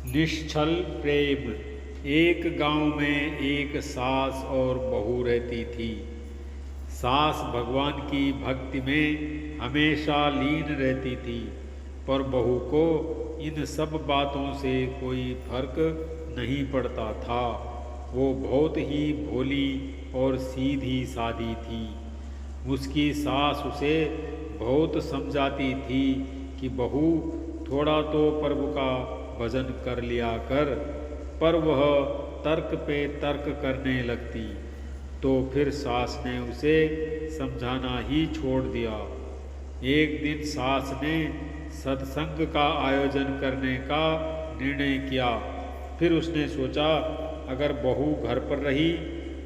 निश्चल प्रेम। एक गांव में एक सास और बहू रहती थी। सास भगवान की भक्ति में हमेशा लीन रहती थी, पर बहू को इन सब बातों से कोई फर्क नहीं पड़ता था। वो बहुत ही भोली और सीधी सादी थी। उसकी सास उसे बहुत समझाती थी कि बहू थोड़ा तो प्रभु का भजन कर लिया कर, पर वह तर्क पे तर्क करने लगती। तो फिर सास ने उसे समझाना ही छोड़ दिया। एक दिन सास ने सत्संग का आयोजन करने का निर्णय किया। फिर उसने सोचा, अगर बहू घर पर रही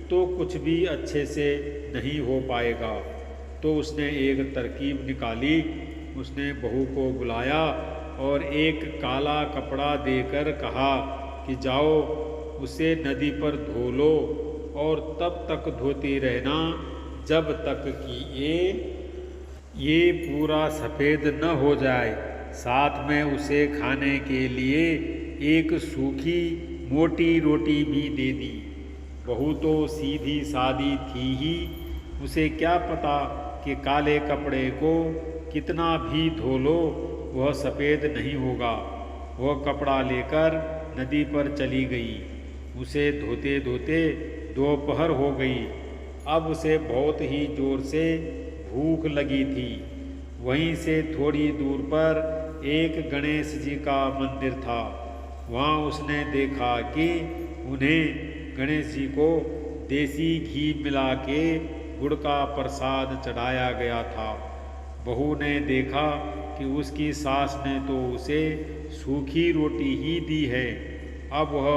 तो कुछ भी अच्छे से नहीं हो पाएगा। तो उसने एक तरकीब निकाली। उसने बहू को बुलाया और एक काला कपड़ा देकर कहा कि जाओ उसे नदी पर धो लो और तब तक धोती रहना जब तक कि ये पूरा सफ़ेद न हो जाए। साथ में उसे खाने के लिए एक सूखी मोटी रोटी भी दे दी। बहू तो सीधी सादी थी ही, उसे क्या पता कि काले कपड़े को कितना भी धो लो वह सफ़ेद नहीं होगा। वह कपड़ा लेकर नदी पर चली गई। उसे धोते धोते दोपहर हो गई। अब उसे बहुत ही जोर से भूख लगी थी। वहीं से थोड़ी दूर पर एक गणेश जी का मंदिर था। वहाँ उसने देखा कि उन्हें गणेश जी को देसी घी मिला के गुड़ का प्रसाद चढ़ाया गया था। बहू ने देखा कि उसकी सास ने तो उसे सूखी रोटी ही दी है, अब वह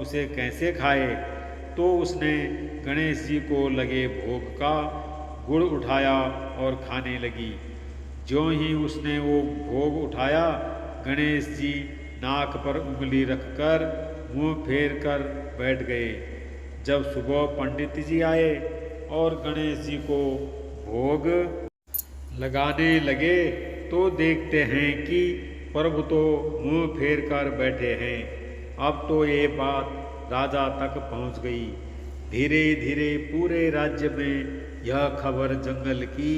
उसे कैसे खाए। तो उसने गणेश जी को लगे भोग का गुड़ उठाया और खाने लगी। ज्यों ही उसने वो भोग उठाया, गणेश जी नाक पर उंगली रखकर मुंह फेर कर बैठ गए। जब सुबह पंडित जी आए और गणेश जी को भोग लगाने लगे तो देखते हैं कि प्रभु तो मुंह फेर कर बैठे हैं। अब तो ये बात राजा तक पहुंच गई। धीरे धीरे पूरे राज्य में यह खबर जंगल की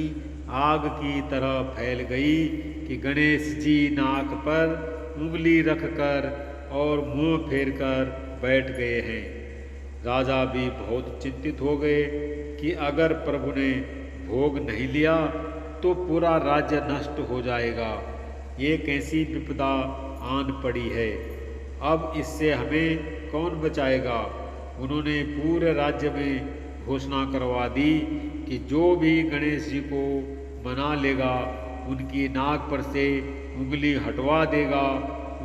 आग की तरह फैल गई कि गणेश जी नाक पर उंगली रखकर और मुंह फेर कर बैठ गए हैं। राजा भी बहुत चिंतित हो गए कि अगर प्रभु ने भोग नहीं लिया तो पूरा राज्य नष्ट हो जाएगा। ये कैसी विपदा आन पड़ी है, अब इससे हमें कौन बचाएगा। उन्होंने पूरे राज्य में घोषणा करवा दी कि जो भी गणेश जी को मना लेगा, उनकी नाक पर से उंगली हटवा देगा,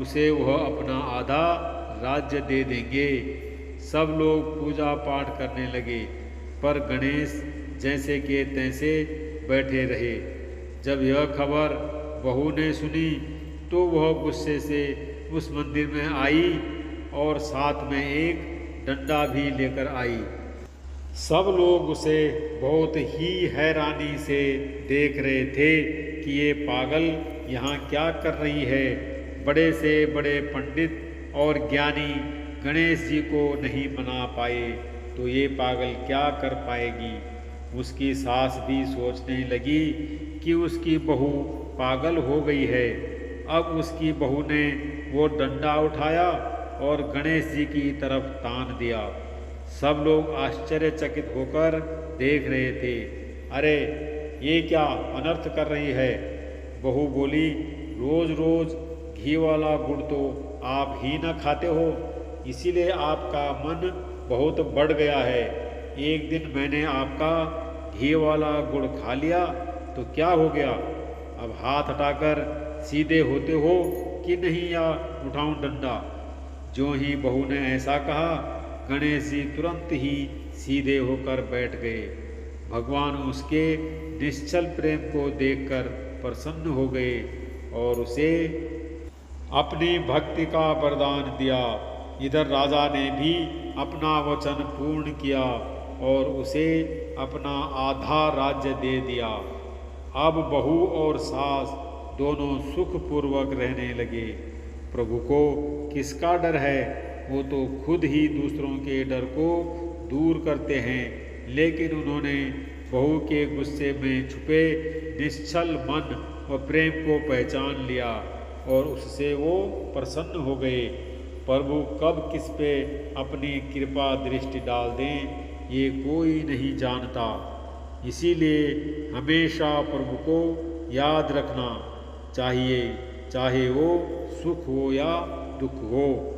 उसे वह अपना आधा राज्य दे देंगे। सब लोग पूजा पाठ करने लगे, पर गणेश जैसे के तैसे बैठे रहे। जब यह खबर बहू ने सुनी तो वह गुस्से से उस मंदिर में आई और साथ में एक डंडा भी लेकर आई। सब लोग उसे बहुत ही हैरानी से देख रहे थे कि ये पागल यहाँ क्या कर रही है। बड़े से बड़े पंडित और ज्ञानी गणेश जी को नहीं मना पाए तो ये पागल क्या कर पाएगी। उसकी सास भी सोचने लगी कि उसकी बहू पागल हो गई है। अब उसकी बहू ने वो डंडा उठाया और गणेश जी की तरफ तान दिया। सब लोग आश्चर्यचकित होकर देख रहे थे। अरे ये क्या अनर्थ कर रही है। बहू बोली, रोज रोज घी वाला गुड़ तो आप ही न खाते हो, इसीलिए आपका मन बहुत बढ़ गया है। एक दिन मैंने आपका घी वाला गुड़ खा लिया तो क्या हो गया। अब हाथ हटाकर सीधे होते हो कि नहीं, या उठाऊं डंडा। जो ही बहू ने ऐसा कहा, गणेश जी तुरंत ही सीधे होकर बैठ गए। भगवान उसके निश्चल प्रेम को देखकर प्रसन्न हो गए और उसे अपनी भक्ति का वरदान दिया। इधर राजा ने भी अपना वचन पूर्ण किया और उसे अपना आधा राज्य दे दिया। अब बहू और सास दोनों सुखपूर्वक रहने लगे। प्रभु को किसका डर है? वो तो खुद ही दूसरों के डर को दूर करते हैं। लेकिन उन्होंने बहू के गुस्से में छुपे निश्चल मन व प्रेम को पहचान लिया और उससे वो प्रसन्न हो गए। प्रभु कब किस पे अपनी कृपा दृष्टि डाल दें ये कोई नहीं जानता। इसीलिए हमेशा प्रभु को याद रखना चाहिए, चाहे वो सुख हो या दुख हो।